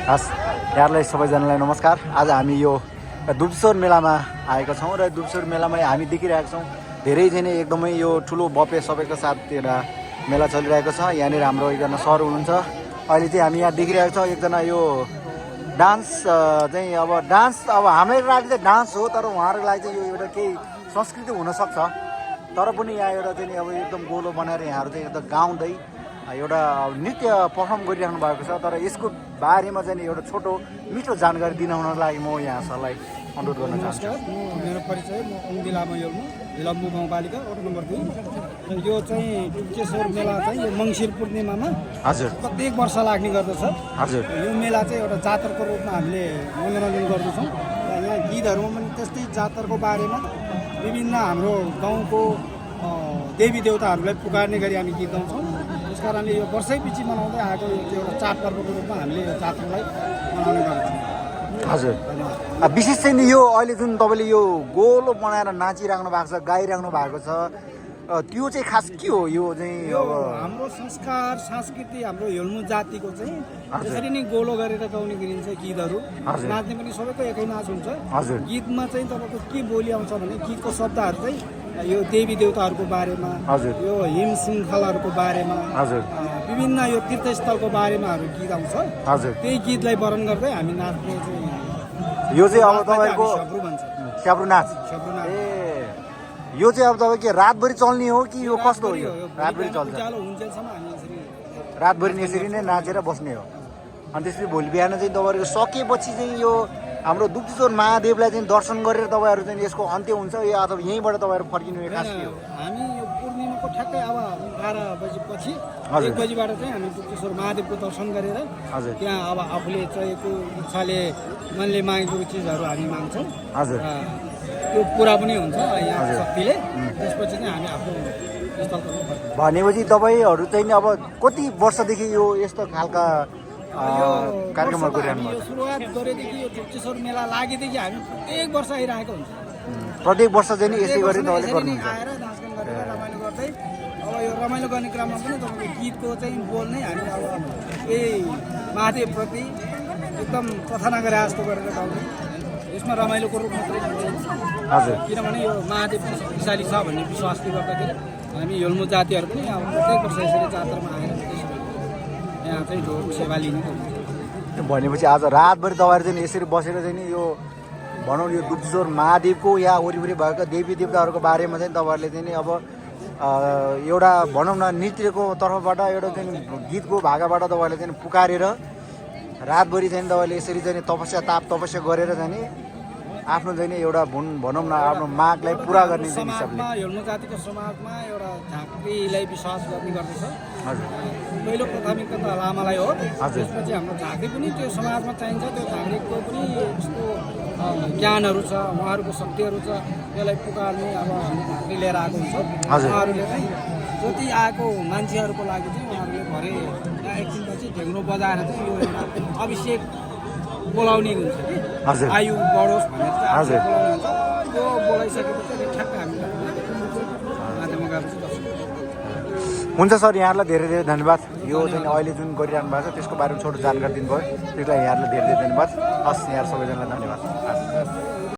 हस् यहाँहरूलाई सबैजनालाई नमस्कार। आज हामी यो दुब्सोर मेलामा आएका छौँ र दुब्सोर मेलामा हामी देखिरहेका छौँ धेरै चाहिँ एकदमै यो ठुलो बपे सबैको साथ एउटा मेला चलिरहेको छ। यहाँनिर हाम्रो एकजना सर हुनुहुन्छ। अहिले चाहिँ हामी यहाँ देखिरहेका छौँ एकजना यो डान्स चाहिँ अब हाम्रो लागि चाहिँ डान्स हो, तर उहाँहरूको लागि चाहिँ यो एउटा केही संस्कृति हुनसक्छ। तर पनि यहाँ एउटा चाहिँ अब एकदम गोलो बनाएर यहाँहरू चाहिँ एकदम गाउँदै एउटा नृत्य पर्फर्म गरिराख्नु भएको छ। तर यसको बारेमा चाहिँ एउटा छोटो मिठो जानकारी दिनाउनको लागि म यहाँ सरलाई अनुरोध गर्न चाहन्छु। मेरो परिचय म ओङ्दी लामा योल्मु लम्बु गाउँपालिका वडा नम्बर 2। यो चाहिँ दुब्सोर मेला चाहिँ यो मङ्सिर पूर्णिमामा हजुर प्रत्येक वर्ष लाग्ने गर्दछ। हजुर यो मेला चाहिँ एउटा जातरको रूपमा हामीले मनोरञ्जन गर्दछौँ। यहाँ गीतहरूमा पनि त्यस्तै जातरको बारेमा विभिन्न हाम्रो गाउँको देवी देवताहरूलाई पुकार्ने गरी हामी गीत गाउँछौँ। त्यस कारणले यो वर्षैपछि मनाउँदै आएको यो एउटा चाडपर्वको रूपमा हामीले यो जातरलाई मनाउने गर्छौँ। हजुर विशेष चाहिँ यो अहिले जुन तपाईँले यो गोलो बनाएर नाचिराख्नु भएको छ, गाइराख्नु भएको छ, त्यो चाहिँ खास के हो? यो चाहिँ अब हाम्रो संस्कार संस्कृति हाम्रो हेल्मु जातिको चाहिँ यसरी नै गोलो गरेर गाउने गरिन्छ गीतहरू। नाच्ने पनि सबैको एकै नाच हुन्छ। हजुर गीतमा चाहिँ तपाईँको के बोली आउँछ भने गीतको शब्दहरू चाहिँ यो देवी देवताहरूको बारेमा, हजुर यो हिम श्रृङ्खलाहरूको बारेमा, हजुर विभिन्न यो तीर्थस्थलको बारेमाहरू गीत आउँछ। हजुर त्यही गीतलाई वर्णन गर्दै हामी नाच्ने चाहिँ यो चाहिँ अब तपाईँको स्याब्रु भन्छ। स्याब्रु नाच। स्याब्रु नाच ए यो चाहिँ अब तपाईँ के रातभरि चल्ने हो कि यो कस्तो हो? यो रातभरि चल्छ। उज्यालो हुन्जेलसम्म हामी यसरी रातभरि यसरी नै नाचेर बस्ने हो। अनि त्यसपछि भोलि बिहान चाहिँ तपाईँहरूको सकेपछि चाहिँ यो हाम्रो दुब्सोर महादेवलाई चाहिँ दर्शन गरेर तपाईँहरू चाहिँ यसको अन्त्य हुन्छ या अथवा यहीँबाट तपाईँहरू फर्किनु खास के हो? हामी यो पूर्णिमाको ठ्याक्कै अब 12 बजेपछि 1 बजीबाट चाहिँ हामी दुब्सोर महादेवको दर्शन गरेर हजुर त्यहाँ अब आफूले चाहेको इच्छाले मनले मागेको चिजहरू हामी माग्छौँ। हजुर त्यो पुरा पनि हुन्छ यहाँ शक्तिले। त्यसपछि चाहिँ हामी आफ्नो स्थलमा फर्कन्छौँ। भनेपछि तपाईँहरू चाहिँ अब कति वर्षदेखि यो यस्तो खालका कार्यक्रमहरू गरिरहनु यो भएको? सुरुवात गरेदेखि यो दुब्सोर मेला लागेदेखि हामी प्रत्येक वर्ष आइरहेको हुन्छ। प्रत्येक वर्ष चाहिँ नि यसै गरी तपाईँले गर्नुहुन्छ? आएर नाचगान गरेर रमाइलो गर्दै अब यो रमाइलो गर्ने क्रममा पनि तपाईँको गीतको चाहिँ बोल नै हामी अब यही महादेवप्रति एकदम प्रार्थना गरे जस्तो गरेर गाउने। यसमा रमाइलोको रूप मात्रै हजुर किनभने यो महादेव शक्तिशाली छ भन्ने विश्वासले गर्दाखेरि हामी हेल्मु जातिहरू पनि अब प्रत्येक वर्ष यसरी जात्रामा आएर यहाँ चाहिँ ढोक सेवा लिने गर्छ। भनेपछि आज रातभरि तपाईँहरू चाहिँ यसरी बसेर चाहिँ नि यो भनौँ यो दुब्सोर महादेवको या वरिपरि भएका देवी देवताहरूको बारेमा चाहिँ तपाईँहरूले चाहिँ नि अब एउटा भनौँ न नृत्यको तर्फबाट एउटा चाहिँ गीतको भागाबाट तपाईँहरूले चाहिँ पुकारेर रातभरि चाहिँ तपाईँले यसरी चाहिँ तपस्या गरेर चाहिँ नि आफ्नो चाहिँ नि एउटा भनौँ न आफ्नो मागलाई पुरा गर्ने चाहिँ हिसाबले हेल्मु जातिको समाजमा एउटा झाँक्रीलाई विश्वास गर्ने गर्दछ। हजुर पहिलो प्राथमिकता त लामालाई हो। हजुर त्यसपछि हाम्रो झाँक्री पनि त्यो समाजमा चाहिन्छ। त्यो झाँक्रीको पनि यस्तो ज्ञानहरू छ, उहाँहरूको शक्तिहरू छ, त्यसलाई पुकार्ने अब हामी झाँक्री लिएर आएको हुन्छ। हजुर उहाँहरूले चाहिँ जति आएको मान्छेहरूको लागि चाहिँ उहाँहरूले भरे यहाँ एकछिनपछि ढेङ्ग्रो बजाएर चाहिँ यो एउटा अभिषेक बोलाउने हुन्छ कि हजुर आयु बढोस् भनेर चाहिँ हजुर बोलाउने हुन्छ। त्यो बोलाइसकेपछि ठ्याक्क हामीलाई माध्यममा गएर चाहिँ दर्शन गर्छौँ। हुन्छ सर, यहाँहरूलाई धेरै धेरै धन्यवाद। यो चाहिँ अहिले जुन गरिरहनु भएको छ त्यसको बारेमा छोटो जानकारी दिनुभयो, त्यसलाई यहाँहरूलाई धेरै धेरै धन्यवाद। हस्, यहाँ सबैजनालाई धन्यवाद।